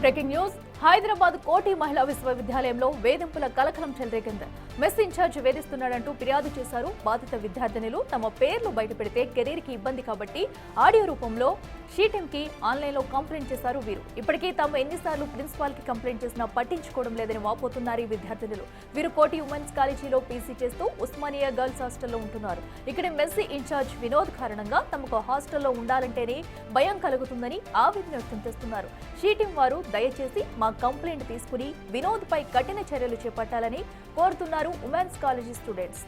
Breaking news Hyderabad కోటి మహిళా విశ్వవిద్యాలయంలో వేధింపుల కలకలం చెలరేగింది. మెస్ ఇన్ఛార్జ్ వేధిస్తున్నాడంటూ ఫిర్యాదు చేశారు బాధిత విద్యార్థినులు. తమ పేర్లు బయటపెడితే కెరీర్ కి ఇబ్బంది కాబట్టి ఆడియో రూపంలో షీటింగ్ కి ఆన్లైన్ లో కంప్లైంట్ చేశారు వీరు. ఇప్పటికీ తాము ఎన్నిసార్లు ప్రిన్సిపాల్ కి కంప్లైంట్ చేసినా పట్టించుకోవడం లేదని వాపోతున్నారు ఈ విద్యార్థినులు. వీరు కోటి ఉమెన్స్ కాలేజీలో పీసీ చేస్తూ ఉస్మానియా గర్ల్స్ హాస్టల్లో ఉంటున్నారు. ఇక్కడ మెస్ ఇన్ఛార్జ్ వినోద్ కారణంగా తమకు హాస్టల్లో ఉండాలంటేనే భయం కలుగుతుందని ఆవేదన వ్యక్తం చేస్తున్నారు. షీటింగ్ వారు దయచేసి మా కంప్లైంట్ తీసుకుని వినోద్ పై కఠిన చర్యలు చేపట్టాలని కోరుతున్నారు ఉమెన్స్ కాలేజీ స్టూడెంట్స్.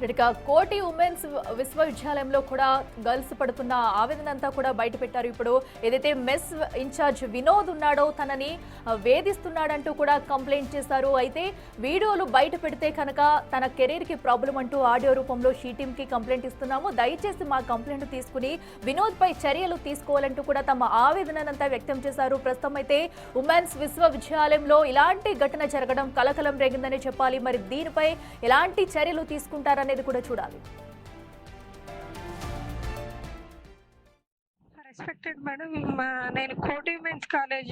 ఇక కోటి ఉమెన్స్ విశ్వవిద్యాలయంలో కూడా గర్ల్స్ పడుతున్న ఆవేదన అంతా కూడా బయట పెట్టారు. ఇప్పుడు ఏదైతే మెస్ ఇన్ఛార్జ్ వినోద్ ఉన్నాడో తనని వేధిస్తున్నాడంటూ కూడా కంప్లైంట్ చేశారు. అయితే వీడియోలు బయట పెడితే కనుక తన కెరీర్ కి ప్రాబ్లం అంటూ ఆడియో రూపంలో షీటింగ్ కి కంప్లైంట్ ఇస్తున్నాము, దయచేసి మా కంప్లైంట్ తీసుకుని వినోద్ పై చర్యలు తీసుకోవాలంటూ కూడా తమ ఆవేదనంతా వ్యక్తం చేశారు. ప్రస్తుతం అయితే ఉమెన్స్ విశ్వవిద్యాలయంలో ఇలాంటి ఘటన జరగడం కలకలం రేగిందని చెప్పాలి. మరి దీనిపై ఎలాంటి చర్యలు తీసుకుంటారనే కూడా చూడాలి. రెస్పెక్టెడ్ మేడం, నేను కోటి ఉమెన్స్ కాలేజ్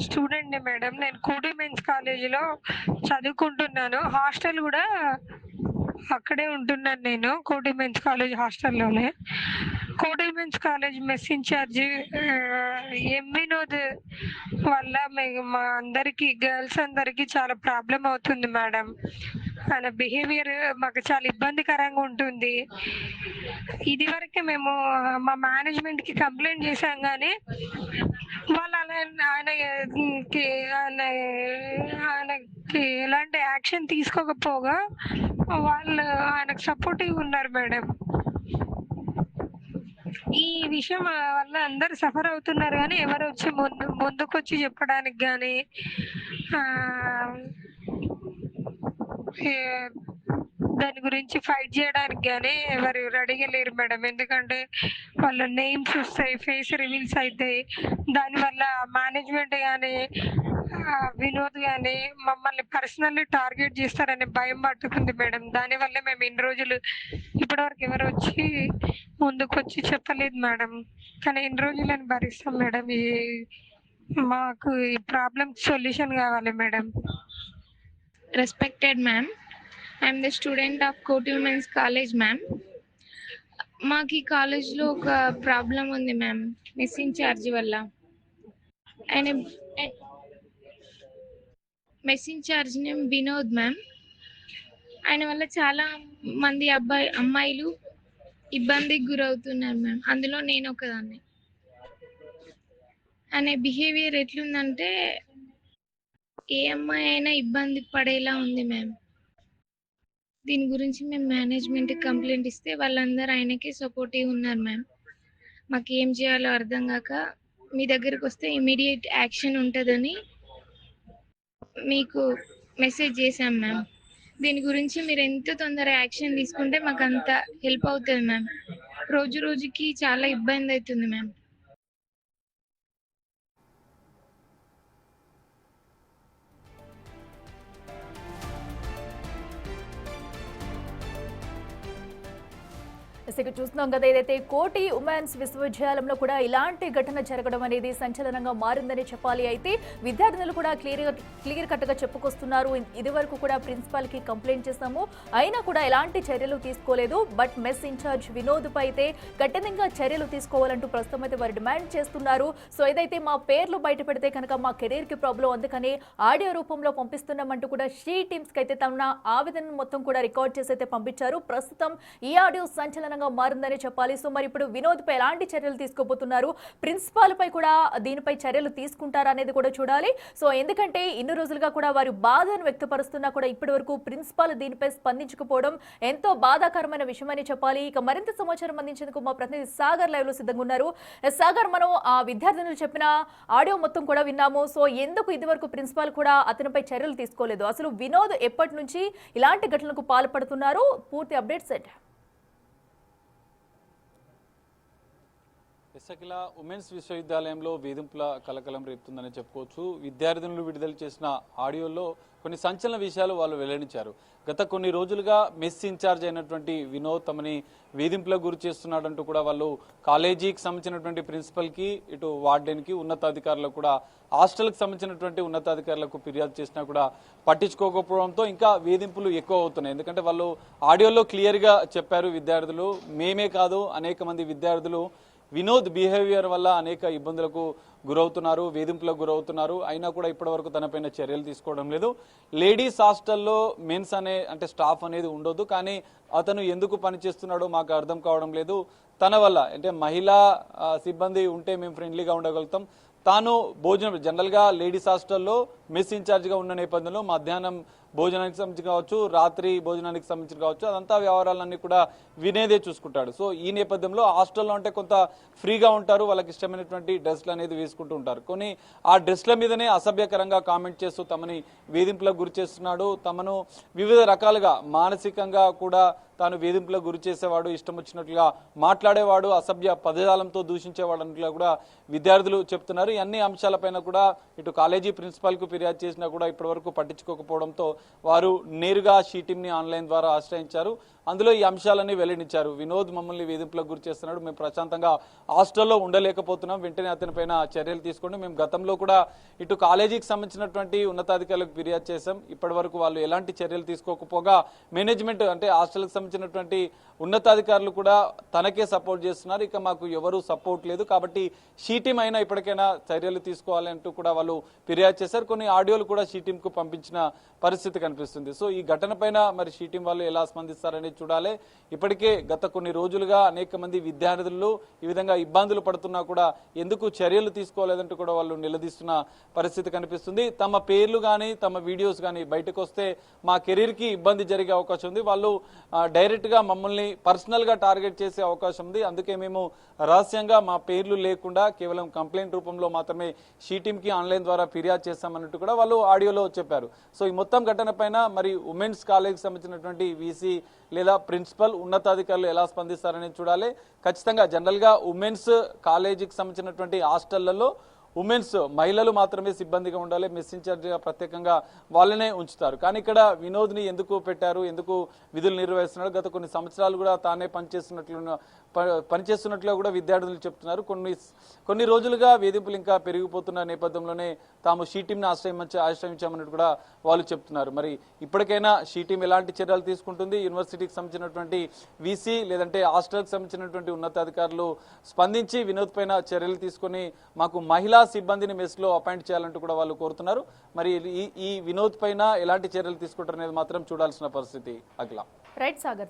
స్టూడెంట్ మేడం. నేను కోటి ఉమెన్స్ కాలేజీలో చదువుకుంటున్నాను. హాస్టల్ కూడా అక్కడే ఉంటున్నాను. నేను కోటి ఉమెన్స్ కాలేజ్ హాస్టల్లోనే. Koti women's college mess incharge Vinod వల్ల మా అందరికి గర్ల్స్ అందరికి చాలా ప్రాబ్లం అవుతుంది మేడం. ఆయన బిహేవియర్ మాకు చాలా ఇబ్బందికరంగా ఉంటుంది. ఇది వరకే మేము మా మేనేజ్మెంట్ కి కంప్లైంట్ చేశాం, కానీ వాళ్ళు ఆయనకి ఎలాంటి యాక్షన్ తీసుకోకపోగా వాళ్ళు ఆయనకు సపోర్టివ్ ఉన్నారు మేడం. ఈ విషయం వల్ల అందరు సఫర్ అవుతున్నారు, కానీ ఎవరు వచ్చి ముందుకొచ్చి చెప్పడానికి కానీ దాని గురించి ఫైట్ చేయడానికి కానీ ఎవరు రెడీగా లేరు మేడం. ఎందుకంటే వాళ్ళ నేమ్స్ వస్తాయి, ఫేస్ రివీల్స్ అవుతాయి. దానివల్ల మేనేజ్మెంట్ కానీ వినోద్ కానీ మమ్మల్ని పర్సనల్లీ టార్గెట్ చేస్తారనే భయం పట్టుకుంది మేడం. దానివల్ల మేము ఇన్ని రోజులు ఇప్పటివరకు ఎవరు వచ్చి ముందుకు వచ్చి చెప్పలేదు మేడం. కానీ ఇన్ని రోజులని భరిస్తాం మేడం. మాకు ఈ ప్రాబ్లమ్ సొల్యూషన్ కావాలి madam. Respected ma'am, I am the student of Koti Women's College ma'am. మాకు ఈ కాలేజ్లో ఒక ప్రాబ్లం ఉంది మ్యామ్. మెస్ ఇన్ఛార్జ్ వల్ల ఆయన mess incharge name Vinod ma'am. ఆయన వల్ల చాలా మంది అమ్మాయిలు ఇబ్బందికి గురవుతున్నారు మ్యామ్. అందులో నేను ఒకదాన్ని. ఆయన బిహేవియర్ ఎట్లుందంటే ఏ అమ్మాయి అయినా ఇబ్బంది పడేలా ఉంది మ్యామ్. దీని గురించి మేము మేనేజ్మెంట్కి కంప్లైంట్ ఇస్తే వాళ్ళందరూ ఆయనకే సపోర్టివ్ ఉన్నారు మ్యామ్. మాకు ఏం చేయాలో అర్థం కాక మీ దగ్గరికి వస్తే ఇమీడియట్ యాక్షన్ ఉంటుందని మీకు మెసేజ్ చేశాం మ్యామ్. దీని గురించి మీరు ఎంత తొందరగా యాక్షన్ తీసుకుంటే మాకు అంత హెల్ప్ అవుతుంది మ్యామ్. రోజు రోజుకి చాలా ఇబ్బంది అవుతుంది మ్యామ్. చూస్తున్నాం కదా, ఏదైతే కోటి ఉమెన్స్ విశ్వవిద్యాలయంలో కూడా ఇలాంటి ఘటన జరగడం అనేది సంచలనంగా మారిందని చెప్పాలి. అయితే విద్యార్థినులు కూడా క్లియర్ కట్ గా చెప్పుకొస్తున్నారు. ఇది వరకు కూడా ప్రిన్సిపాల్ కి కంప్లైంట్ చేశాము, అయినా కూడా ఎలాంటి చర్యలు తీసుకోలేదు. బట్ మెస్ ఇన్ఛార్జ్ వినోద్ పై అయితే కఠినంగా చర్యలు తీసుకోవాలంటూ ప్రస్తుతం అయితే వారు డిమాండ్ చేస్తున్నారు. సో ఏదైతే మా పేర్లు బయట పెడితే కనుక మా కెరీర్ కి ప్రాబ్లం, అందుకని ఆడియో రూపంలో పంపిస్తున్నామంటూ కూడా షీ టీమ్స్ కి అయితే తమ ఆవేదన మొత్తం కూడా రికార్డ్ చేసి అయితే పంపించారు. ప్రస్తుతం ఈ ఆడియో సంచలనంగా మారిందని చెప్పాలి. సో మరి ఇప్పుడు వినోద్ పై ఎలాంటి చర్యలు తీసుకోబోతున్నారు, ప్రిన్సిపాల్ పై కూడా దీనిపై చర్యలు తీసుకుంటారా అనేది కూడా చూడాలి. సో ఎందుకంటే ఇన్ని రోజులుగా కూడా వారి బాధను వ్యక్తపరుస్తున్నా కూడా ఇప్పటి వరకు ప్రిన్సిపాల్ దీనిపై స్పందించకపోవడం ఎంతో బాధాకరమైన విషయమని చెప్పాలి. ఇక మరింత సమాచారం అందించేందుకు మా ప్రతినిధి సాగర్ లైవ్ లో సిద్ధంగా ఉన్నారు. సాగర్, మనం ఆ విద్యార్థినులు చెప్పిన ఆడియో మొత్తం కూడా విన్నాము. సో ఎందుకు ఇదివరకు ప్రిన్సిపాల్ కూడా అతనిపై చర్యలు తీసుకోలేదు? అసలు వినోద్ ఎప్పటి నుంచి ఇలాంటి ఘటనలకు పాల్పడుతున్నారు? పూర్తి అప్డేట్స్ ఏంటి? అఖిల ఉమెన్స్ విశ్వవిద్యాలయంలో వేధింపుల కలకలం రేపుతుందని చెప్పుకోవచ్చు. విద్యార్థినులు విడుదల చేసిన ఆడియోలో కొన్ని సంచలన విషయాలు వాళ్ళు వెల్లడించారు. గత కొన్ని రోజులుగా మెస్ ఇన్ఛార్జ్ అయినటువంటి వినోద్ తమని వేధింపులకు గురి చేస్తున్నాడంటూ కూడా వాళ్ళు కాలేజీకి సంబంధించినటువంటి ప్రిన్సిపల్కి, ఇటు వార్డెన్కి, ఉన్నతాధికారులకు కూడా హాస్టల్కి సంబంధించినటువంటి ఉన్నతాధికారులకు ఫిర్యాదు చేసినా కూడా పట్టించుకోకపోవడంతో ఇంకా వేధింపులు ఎక్కువ అవుతున్నాయి. ఎందుకంటే వాళ్ళు ఆడియోలో క్లియర్గా చెప్పారు విద్యార్థులు, మేమే కాదు అనేక మంది విద్యార్థులు వినోద్ బిహేవియర్ వల్ల అనేక ఇబ్బందులకు గురవుతున్నారు, వేధింపులకు గురవుతున్నారు. అయినా కూడా ఇప్పటివరకు తనపైన చర్యలు తీసుకోవడం లేదు. లేడీస్ హాస్టల్లో మెన్స్ అంటే స్టాఫ్ అనేది ఉండొద్దు, కానీ అతను ఎందుకు పనిచేస్తున్నాడో మాకు అర్థం కావడం లేదు. తన వల్ల అంటే మహిళా సిబ్బంది ఉంటే మేము ఫ్రెండ్లీగా ఉండగలుగుతాం. తాను భోజనం జనరల్గా లేడీస్ హాస్టల్లో మెస్ ఇన్ఛార్జ్గా ఉన్న నేపథ్యంలో మధ్యాహ్నం భోజనానికి సంబంధించి కావచ్చు, రాత్రి భోజనానికి సంబంధించి కావచ్చు, అదంతా వ్యవహారాలన్నీ కూడా వినేదే చూసుకుంటాడు. సో ఈ నేపథ్యంలో హాస్టల్లో అంటే కొంత ఫ్రీగా ఉంటారు, వాళ్ళకి ఇష్టమైనటువంటి డ్రెస్లు అనేది వేసుకుంటూ ఉంటారు. కొన్ని ఆ డ్రెస్ల మీదనే అసభ్యకరంగా కామెంట్ చేస్తూ తమని వేధింపులకు గురి చేస్తున్నాడు. తమను వివిధ రకాలుగా మానసికంగా కూడా తాను వేధింపులకు గురి చేసేవాడు, ఇష్టం వచ్చినట్లుగా మాట్లాడేవాడు, అసభ్య పదజాలంతో దూషించేవాడు అన్నట్లుగా కూడా విద్యార్థులు చెప్తున్నారు. ఈ అన్ని అంశాలపైన కూడా ఇటు కాలేజీ ప్రిన్సిపాల్కు ఫిర్యాదు చేసినా కూడా ఇప్పటివరకు పట్టించుకోకపోవడంతో వారు నేరుగా షీటీంని ఆన్లైన్ ద్వారా ఆశ్రయించారు. అందులో ఈ అంశాలన్నీ వెల్లడించారు. వినోద్ మమ్మల్ని వేధింపులకు గురి చేస్తున్నాడు, మేము ప్రశాంతంగా హాస్టల్లో ఉండలేకపోతున్నాం, వెంటనే అతనిపైన చర్యలు తీసుకోండి. మేము గతంలో కూడా ఇటు కాలేజీకి సంబంధించినటువంటి ఉన్నతాధికారులకు ఫిర్యాదు చేశాం. ఇప్పటి వరకు వాళ్ళు ఎలాంటి చర్యలు తీసుకోకపోగా మేనేజ్మెంట్ అంటే హాస్టల్కి సంబంధించినటువంటి ఉన్నతాధికారులు కూడా తనకే సపోర్ట్ చేస్తున్నారు. ఇక మాకు ఎవరు సపోర్ట్ లేదు, కాబట్టి షీటీం అయినా ఇప్పటికైనా చర్యలు తీసుకోవాలి అంటూ కూడా వాళ్ళు ఫిర్యాదు చేశారు. కొన్ని ఆడియోలు కూడా షీటీంకు పంపించిన పరిస్థితి కనిపిస్తుంది. సో ఈ ఘటన పైన మరి షీటీం వాళ్ళు ఎలా స్పందిస్తారనేది చూడాలి. ఇప్పటికే గత కొన్ని రోజులుగా అనేక మంది విద్యార్థులు ఈ విధంగా ఇబ్బందులు పడుతున్నా కూడా ఎందుకు చర్యలు తీసుకోలేదంటూ కూడా వాళ్ళు నిలదీస్తున్న పరిస్థితి కనిపిస్తుంది. తమ పేర్లు కానీ తమ వీడియోస్ కానీ బయటకు వస్తే మా కెరీర్కి ఇబ్బంది జరిగే అవకాశం ఉంది. వాళ్ళు డైరెక్ట్గా మమ్మల్ని పర్సనల్గా టార్గెట్ చేసే అవకాశం ఉంది. అందుకే మేము రహస్యంగా మా పేర్లు లేకుండా కేవలం కంప్లైంట్ రూపంలో మాత్రమే షీటీంకి ఆన్లైన్ ద్వారా ఫిర్యాదు చేస్తామన్నట్టు కూడా వాళ్ళు ఆడియోలో చెప్పారు. సో ఈ మొత్తం ఘటన పైన మరి ఉమెన్స్ కాలేజ్కి సంబంధించినటువంటి వీసీ లేదా ప్రిన్సిపల్ ఉన్నతాధికారులు ఎలా స్పందిస్తారనేది చూడాలి. ఖచ్చితంగా జనరల్గా ఉమెన్స్ కాలేజీకి సంబంధించినటువంటి హాస్టళ్లలో ఉమెన్స్ మహిళలు మాత్రమే సిబ్బందిగా ఉండాలి, మెస్ ఇన్ఛార్జిగా ప్రత్యేకంగా వాళ్ళనే ఉంచుతారు. కానీ ఇక్కడ వినోద్ని ఎందుకు పెట్టారు, ఎందుకు విధులు నిర్వహిస్తున్నాడు, గత కొన్ని సంవత్సరాలు కూడా తానే పనిచేస్తున్నట్లుగా కూడా విద్యార్థులు చెప్తున్నారు. కొన్ని రోజులుగా వేధింపులు ఇంకా పెరిగిపోతున్న నేపథ్యంలోనే తాము షీటీంని ఆశ్రయించామన్నట్టు కూడా వాళ్ళు చెప్తున్నారు. మరి ఇప్పటికైనా షీటీం ఎలాంటి చర్యలు తీసుకుంటుంది, యూనివర్సిటీకి సంబంధించినటువంటి వీసీ లేదంటే హాస్టల్కి సంబంధించినటువంటి ఉన్నతాధికారులు స్పందించి వినోద్ పైన చర్యలు తీసుకొని మాకు మహిళా సిబ్బందిని మెస్లో అపాయింట్ చేయాలంటూ కూడా వాళ్ళు కోరుతున్నారు. మరి ఈ వినోద్ పైన ఎలాంటి చర్యలు తీసుకుంటారు అనేది మాత్రం చూడాల్సిన పరిస్థితి. అఖిల. రైట్ సాగర్.